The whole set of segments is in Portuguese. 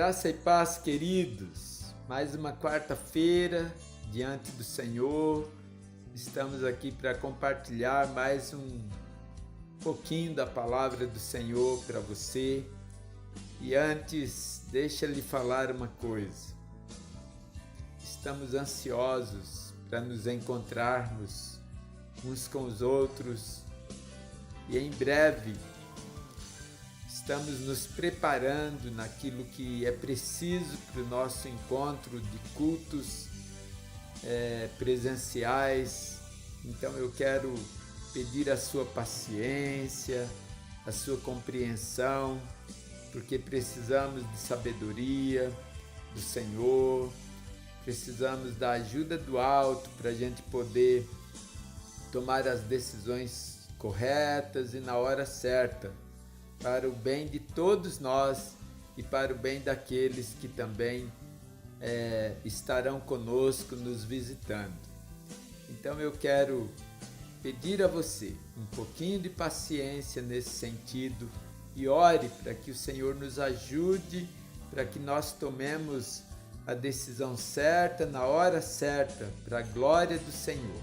Graça e paz, queridos. Mais uma quarta-feira diante do Senhor. Estamos aqui para compartilhar mais um pouquinho da palavra do Senhor para você. E antes, deixa-lhe falar uma coisa. Estamos ansiosos para nos encontrarmos uns com os outros e em breve estamos nos preparando naquilo que é preciso para o nosso encontro de cultos presenciais. Então eu quero pedir a sua paciência, a sua compreensão, porque precisamos de sabedoria do Senhor, precisamos da ajuda do alto para a gente poder tomar as decisões corretas e na hora certa, para o bem de todos nós e para o bem daqueles que também estarão conosco nos visitando. Então eu quero pedir a você um pouquinho de paciência nesse sentido e ore para que o Senhor nos ajude, para que nós tomemos a decisão certa, na hora certa, para a glória do Senhor.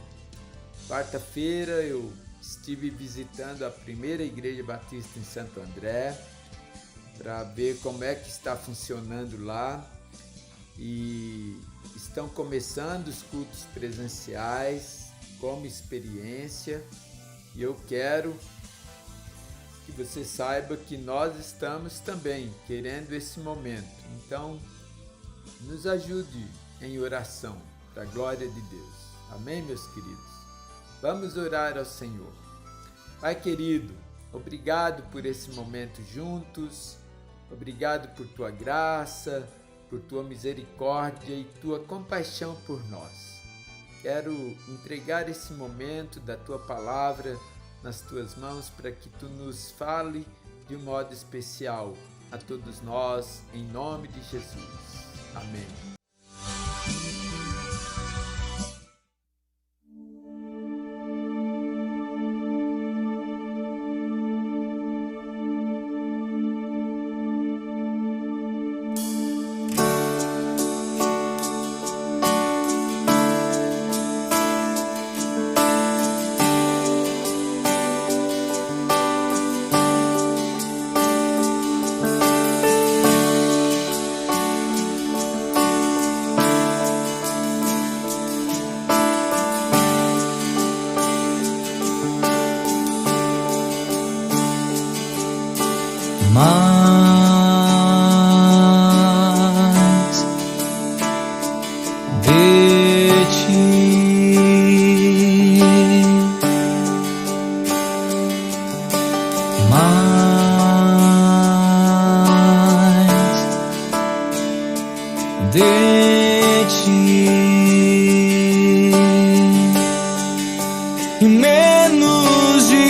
Quarta-feira eu estive visitando a primeira Igreja Batista em Santo André para ver como é que está funcionando lá, e estão começando os cultos presenciais como experiência, e eu quero que você saiba que nós estamos também querendo esse momento. Então nos ajude em oração para a glória de Deus. Amém, meus queridos? Vamos orar ao Senhor. Pai querido, obrigado por esse momento juntos, obrigado por Tua graça, por Tua misericórdia e Tua compaixão por nós. Quero entregar esse momento da Tua palavra nas Tuas mãos para que Tu nos fale de um modo especial a todos nós, em nome de Jesus. Amém. Mais de ti, mais de ti e menos de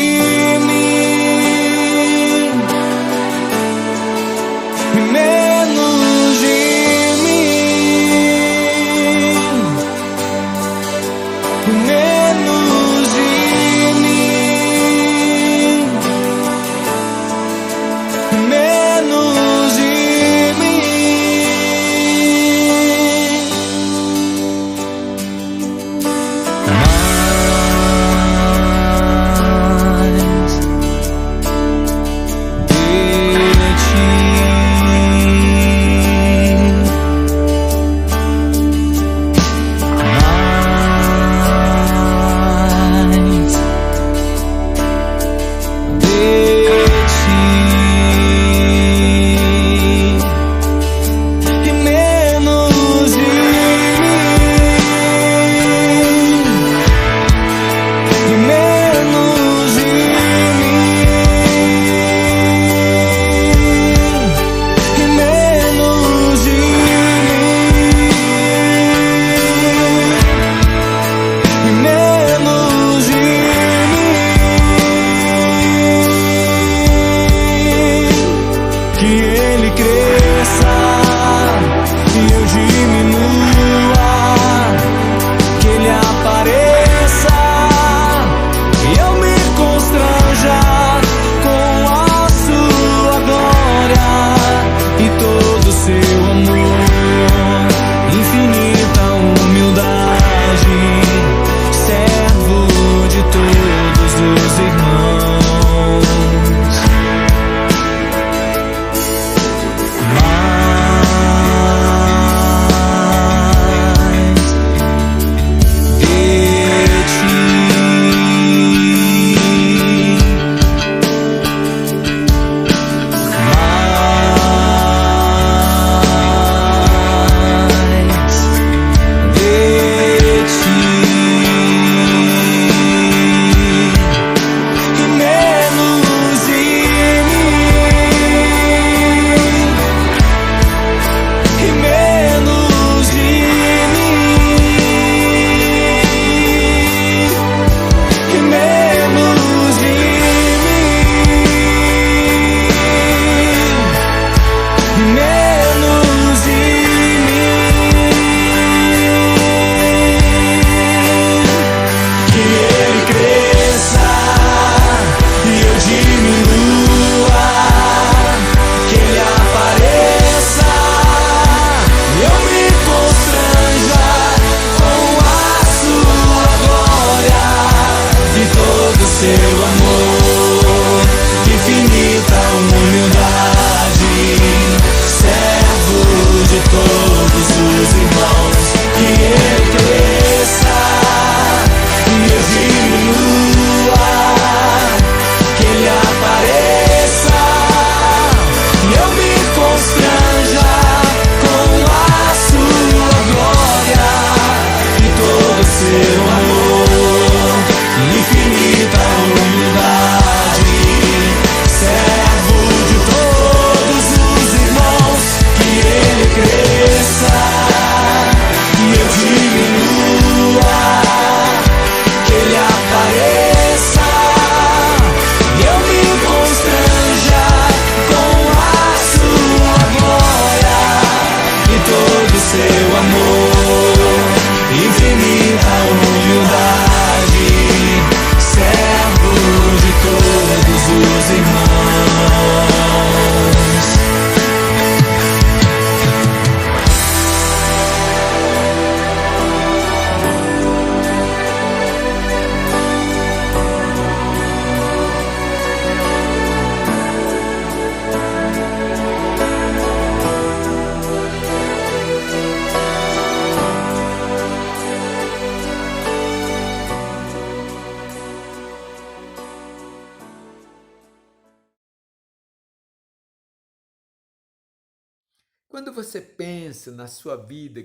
você pensa na sua vida,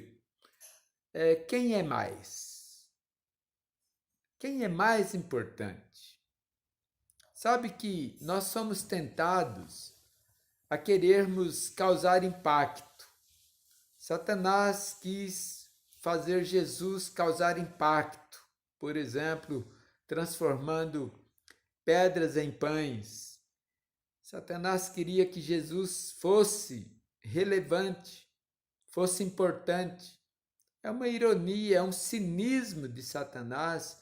quem é mais? Quem é mais importante? Sabe que nós somos tentados a querermos causar impacto. Satanás quis fazer Jesus causar impacto, por exemplo, transformando pedras em pães. Satanás queria que Jesus fosse relevante, fosse importante. É uma ironia, é um cinismo de Satanás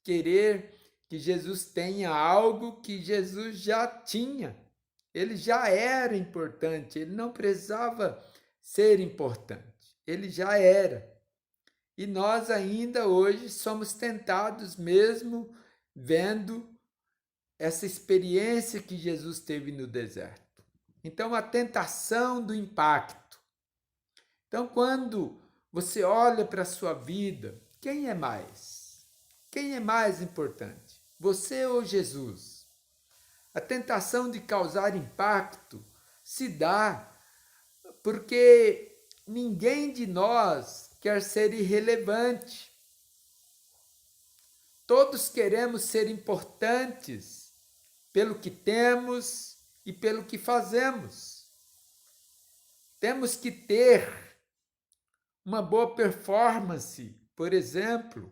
querer que Jesus tenha algo que Jesus já tinha. Ele já era importante, ele não precisava ser importante, ele já era. E nós ainda hoje somos tentados, mesmo vendo essa experiência que Jesus teve no deserto. Então, a tentação do impacto. Então, quando você olha para a sua vida, quem é mais? Quem é mais importante? Você ou Jesus? A tentação de causar impacto se dá porque ninguém de nós quer ser irrelevante. Todos queremos ser importantes pelo que temos e pelo que fazemos. Temos que ter uma boa performance, por exemplo,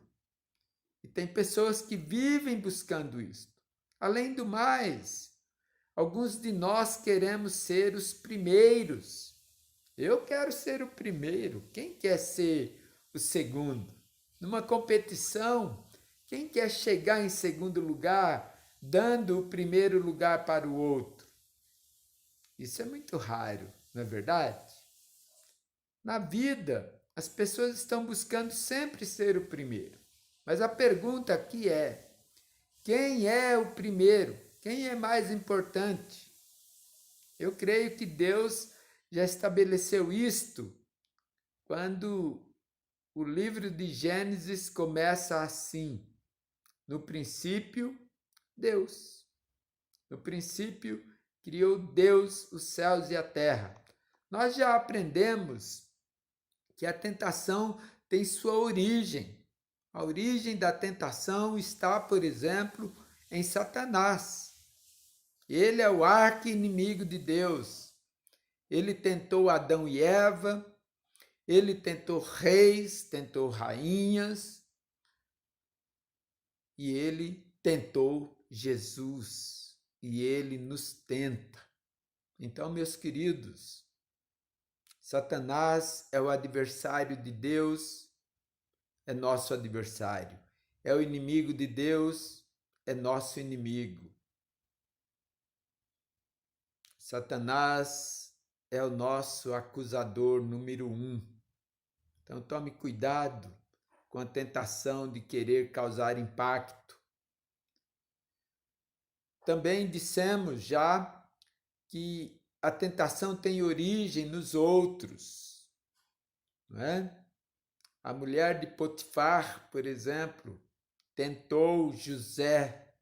e tem pessoas que vivem buscando isso. Além do mais, alguns de nós queremos ser os primeiros. Eu quero ser o primeiro. Quem quer ser o segundo? Numa competição, quem quer chegar em segundo lugar, dando o primeiro lugar para o outro? Isso é muito raro, não é verdade? Na vida, as pessoas estão buscando sempre ser o primeiro. Mas a pergunta aqui é: quem é o primeiro? Quem é mais importante? Eu creio que Deus já estabeleceu isto quando o livro de Gênesis começa assim: no princípio, Deus. No princípio, criou Deus os céus e a terra. Nós já aprendemos que a tentação tem sua origem. A origem da tentação está, por exemplo, em Satanás. Ele é o arqui-inimigo de Deus. Ele tentou Adão e Eva, ele tentou reis, tentou rainhas, e ele tentou Jesus, e ele nos tenta. Então, meus queridos, Satanás é o adversário de Deus, é nosso adversário. É o inimigo de Deus, é nosso inimigo. Satanás é o nosso acusador número 1. Então tome cuidado com a tentação de querer causar impacto. Também dissemos já que a tentação tem origem nos outros, não é? A mulher de Potifar, por exemplo, tentou José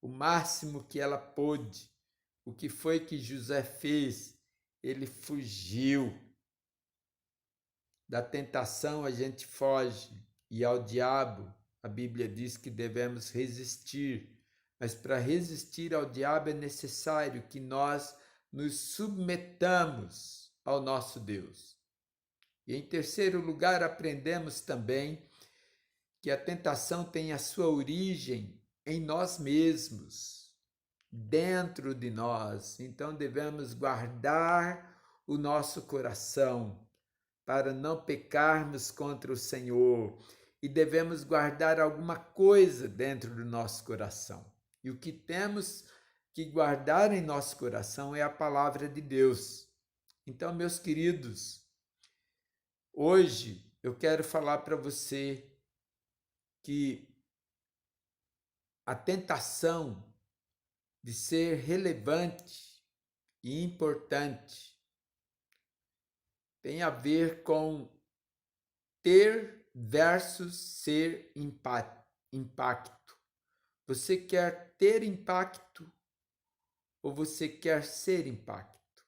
o máximo que ela pôde. O que foi que José fez? Ele fugiu. Da tentação a gente foge, e ao diabo a Bíblia diz que devemos resistir. Mas para resistir ao diabo é necessário que nós nos submetamos ao nosso Deus. E em terceiro lugar, aprendemos também que a tentação tem a sua origem em nós mesmos, dentro de nós. Então devemos guardar o nosso coração para não pecarmos contra o Senhor, e devemos guardar alguma coisa dentro do nosso coração. E o que temos que guardar em nosso coração é a palavra de Deus. Então, meus queridos, hoje eu quero falar para você que a tentação de ser relevante e importante tem a ver com ter versus ser impacto. Você quer ter impacto ou você quer ser impacto?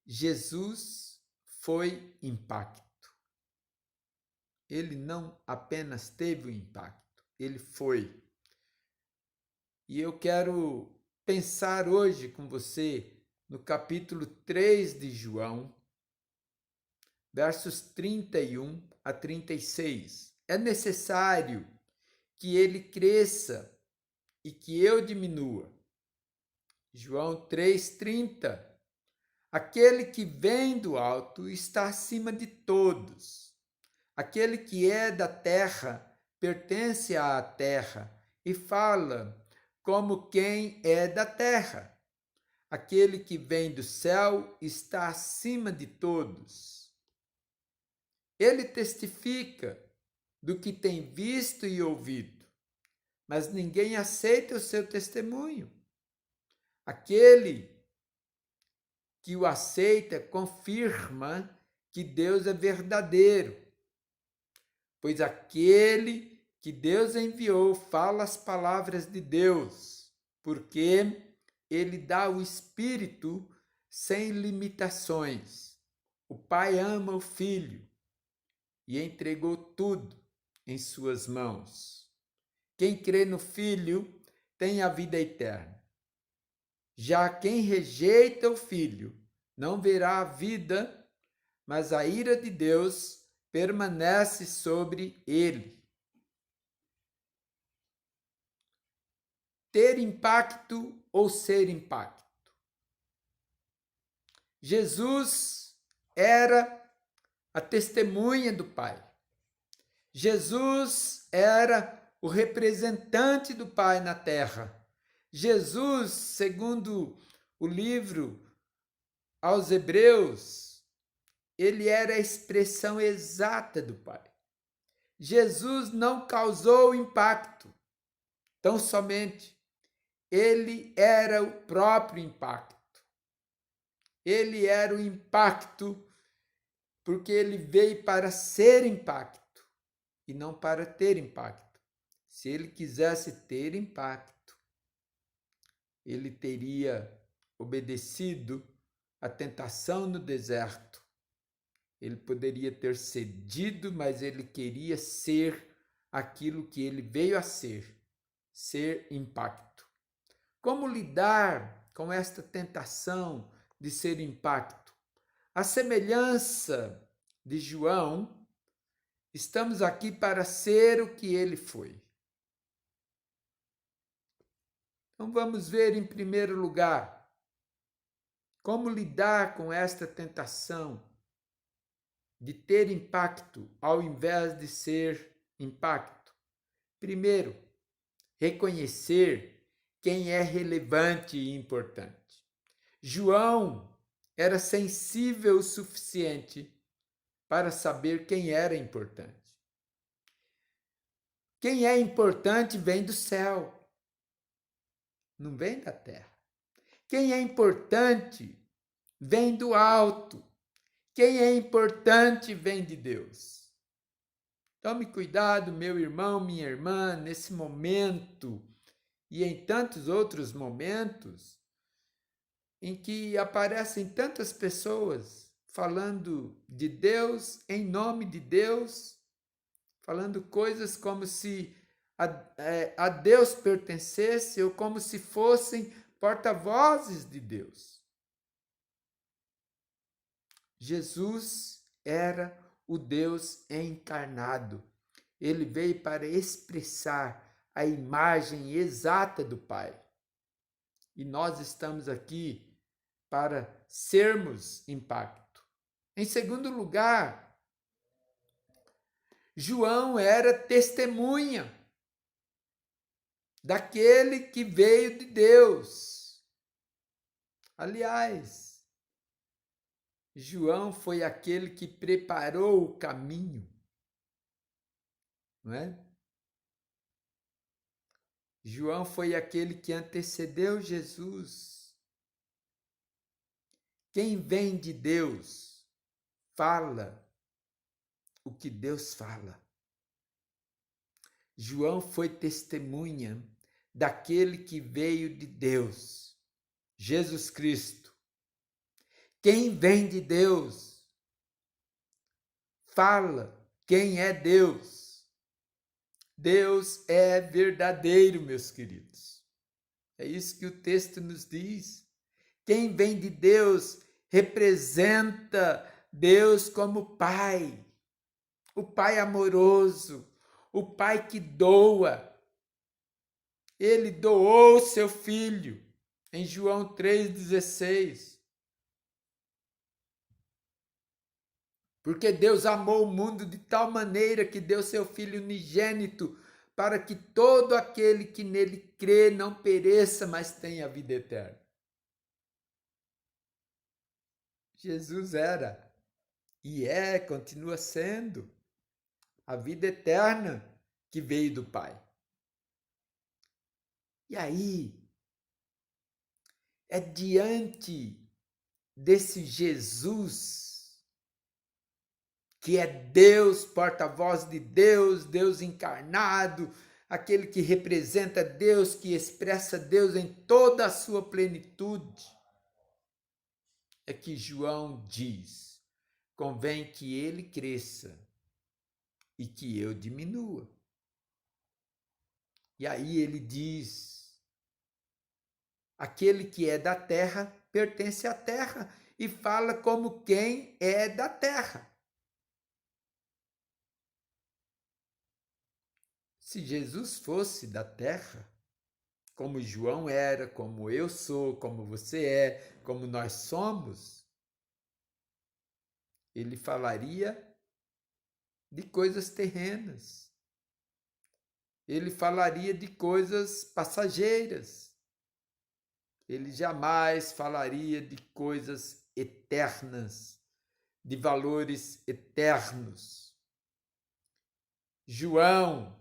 Jesus foi impacto. Ele não apenas teve o impacto, ele foi. E eu quero pensar hoje com você no capítulo 3 de João, versos 31 a 36. É necessário que ele cresça e que eu diminua. João 3,30. Aquele que vem do alto está acima de todos. Aquele que é da terra pertence à terra e fala como quem é da terra. Aquele que vem do céu está acima de todos. Ele testifica do que tem visto e ouvido, mas ninguém aceita o seu testemunho. Aquele que o aceita confirma que Deus é verdadeiro, pois aquele que Deus enviou fala as palavras de Deus, porque ele dá o Espírito sem limitações. O Pai ama o Filho e entregou tudo em suas mãos. Quem crê no Filho tem a vida eterna. Já quem rejeita o Filho não verá a vida, mas a ira de Deus permanece sobre ele. Ter impacto ou ser impacto? Jesus era a testemunha do Pai. Jesus era o representante do Pai na terra. Jesus, segundo o livro aos Hebreus, ele era a expressão exata do Pai. Jesus não causou impacto, tão somente. Ele era o próprio impacto. Ele era o impacto porque ele veio para ser impacto e não para ter impacto. Se ele quisesse ter impacto, ele teria obedecido à tentação no deserto. Ele poderia ter cedido, mas ele queria ser aquilo que ele veio a ser impacto. Como lidar com esta tentação de ser impacto? A semelhança de João, estamos aqui para ser o que ele foi. Então vamos ver em primeiro lugar como lidar com esta tentação de ter impacto ao invés de ser impacto. Primeiro, reconhecer quem é relevante e importante. João era sensível o suficiente para saber quem era importante. Quem é importante vem do céu, não vem da terra. Quem é importante vem do alto. Quem é importante vem de Deus. Tome cuidado, meu irmão, minha irmã, nesse momento e em tantos outros momentos em que aparecem tantas pessoas falando de Deus, em nome de Deus, falando coisas como se a Deus pertencesse ou como se fossem porta-vozes de Deus. Jesus era o Deus encarnado. Ele veio para expressar a imagem exata do Pai. E nós estamos aqui para sermos impacto. Em segundo lugar, João era testemunha daquele que veio de Deus. Aliás, João foi aquele que preparou o caminho, não é? João foi aquele que antecedeu Jesus. Quem vem de Deus fala o que Deus fala. João foi testemunha daquele que veio de Deus, Jesus Cristo. Quem vem de Deus fala quem é Deus. Deus é verdadeiro, meus queridos. É isso que o texto nos diz. Quem vem de Deus representa Deus como Pai. O Pai amoroso, o Pai que doa. Ele doou seu Filho, em João 3,16. Porque Deus amou o mundo de tal maneira que deu seu Filho unigênito, para que todo aquele que nele crê não pereça, mas tenha a vida eterna. Jesus era, e continua sendo, a vida eterna que veio do Pai. E aí, é diante desse Jesus, que é Deus, porta-voz de Deus, Deus encarnado, aquele que representa Deus, que expressa Deus em toda a sua plenitude, é que João diz: convém que ele cresça e que eu diminua. E aí ele diz: aquele que é da terra pertence à terra, e fala como quem é da terra. Se Jesus fosse da terra, como João era, como eu sou, como você é, como nós somos, ele falaria de coisas terrenas. Ele falaria de coisas passageiras. Ele jamais falaria de coisas eternas, de valores eternos. João,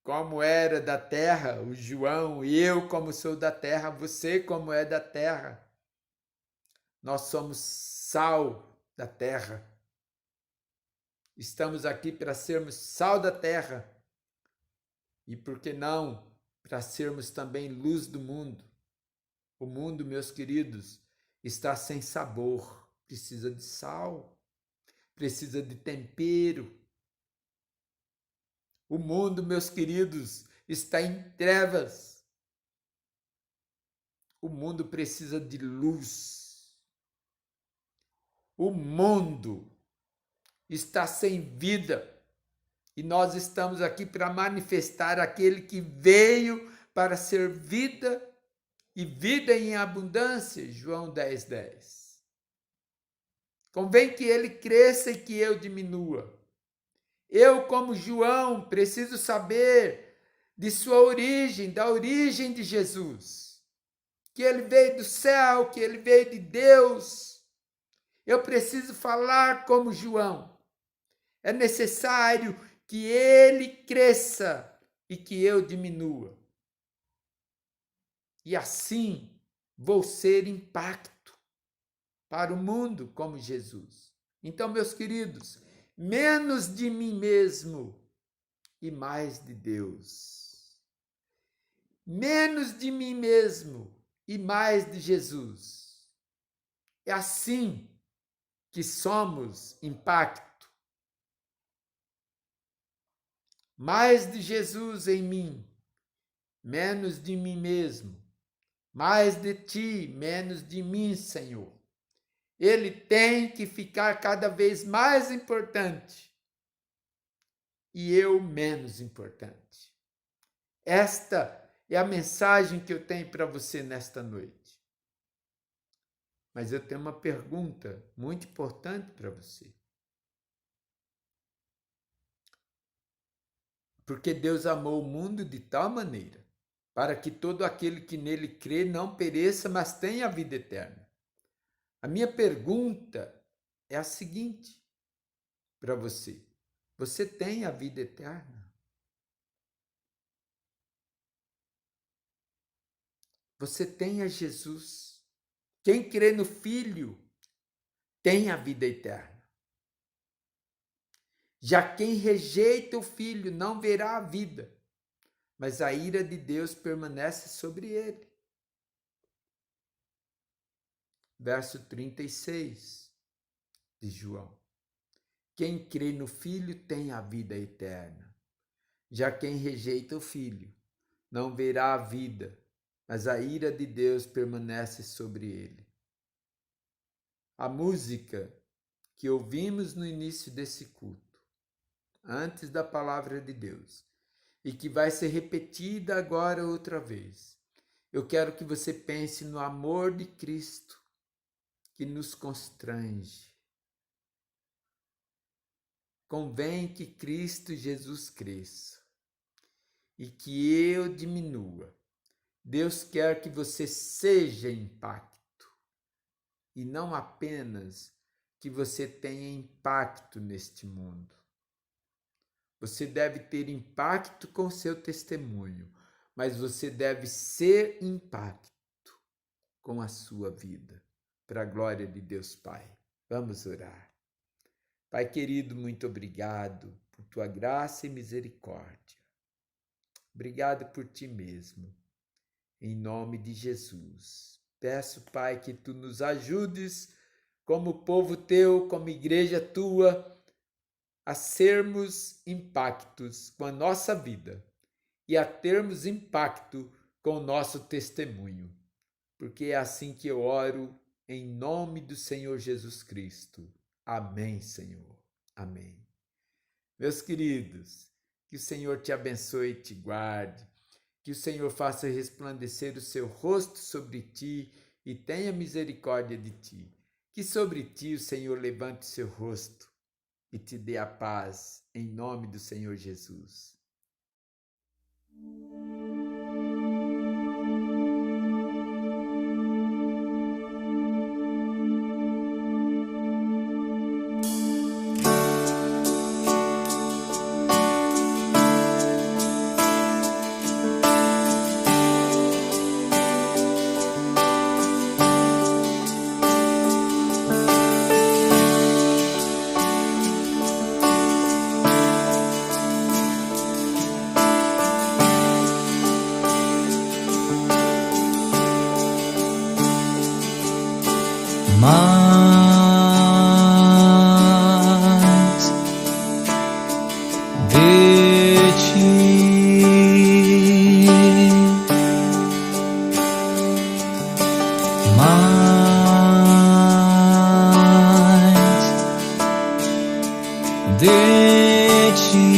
como era da terra, o João, eu como sou da terra, você como é da terra. Nós somos sal da terra. Estamos aqui para sermos sal da terra. E por que não para sermos também luz do mundo? O mundo, meus queridos, está sem sabor, precisa de sal, precisa de tempero. O mundo, meus queridos, está em trevas. O mundo precisa de luz. O mundo está sem vida. E nós estamos aqui para manifestar aquele que veio para ser vida e vida em abundância, João 10:10. Convém que ele cresça e que eu diminua. Eu, como João, preciso saber de sua origem, da origem de Jesus. Que ele veio do céu, que ele veio de Deus. Eu preciso falar como João. É necessário que ele cresça e que eu diminua. E assim vou ser impacto para o mundo como Jesus. Então, meus queridos, menos de mim mesmo e mais de Deus. Menos de mim mesmo e mais de Jesus. É assim que somos impacto. Mais de Jesus em mim, menos de mim mesmo. Mais de ti, menos de mim, Senhor. Ele tem que ficar cada vez mais importante e eu menos importante. Esta é a mensagem que eu tenho para você nesta noite. Mas eu tenho uma pergunta muito importante para você. Porque Deus amou o mundo de tal maneira para que todo aquele que nele crê não pereça, mas tenha a vida eterna. A minha pergunta é a seguinte para você: você tem a vida eterna? Você tem a Jesus? Quem crê no Filho tem a vida eterna. Já quem rejeita o Filho não verá a vida, mas a ira de Deus permanece sobre ele. Verso 36 de João. Quem crê no Filho tem a vida eterna. Já quem rejeita o Filho não verá a vida, mas a ira de Deus permanece sobre ele. A música que ouvimos no início desse culto, antes da palavra de Deus, e que vai ser repetida agora outra vez. Eu quero que você pense no amor de Cristo que nos constrange. Convém que Cristo Jesus cresça e que eu diminua. Deus quer que você seja impacto e não apenas que você tenha impacto neste mundo. Você deve ter impacto com seu testemunho, mas você deve ser impacto com a sua vida, para a glória de Deus Pai. Vamos orar. Pai querido, muito obrigado por tua graça e misericórdia. Obrigado por ti mesmo. Em nome de Jesus. Peço, Pai, que tu nos ajudes como povo teu, como igreja tua, a sermos impactos com a nossa vida e a termos impacto com o nosso testemunho. Porque é assim que eu oro, em nome do Senhor Jesus Cristo. Amém, Senhor. Amém. Meus queridos, que o Senhor te abençoe e te guarde, que o Senhor faça resplandecer o seu rosto sobre ti e tenha misericórdia de ti. Que sobre ti o Senhor levante o seu rosto e te dê a paz, em nome do Senhor Jesus. Mais de ti, mais de ti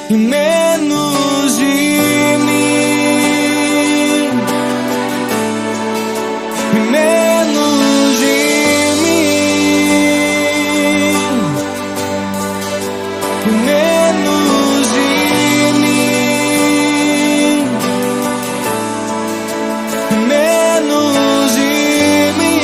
e menos de menos de mim, menos de mim, menos de mim,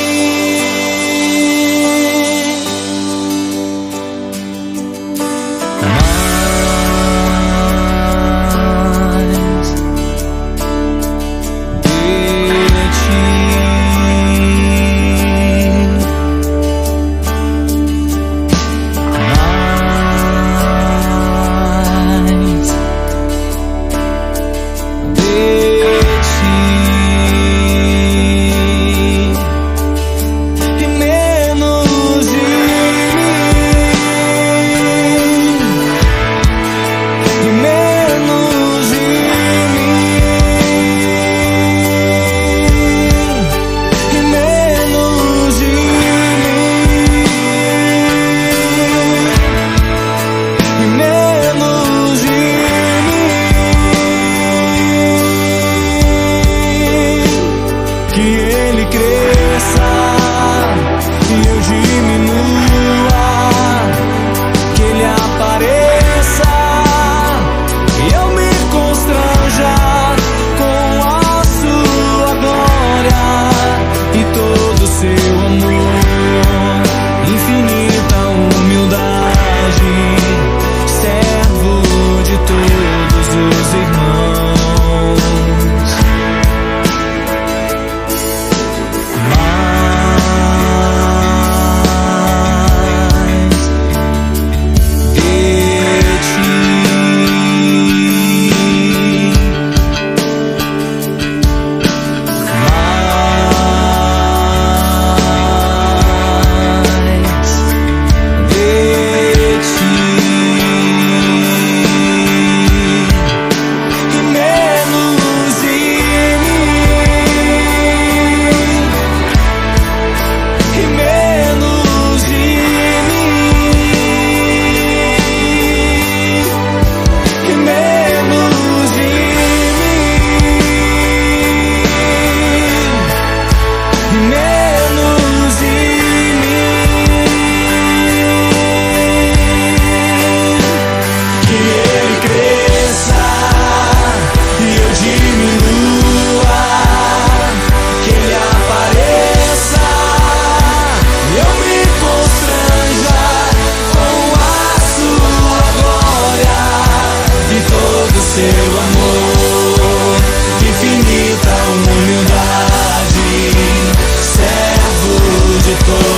de todos.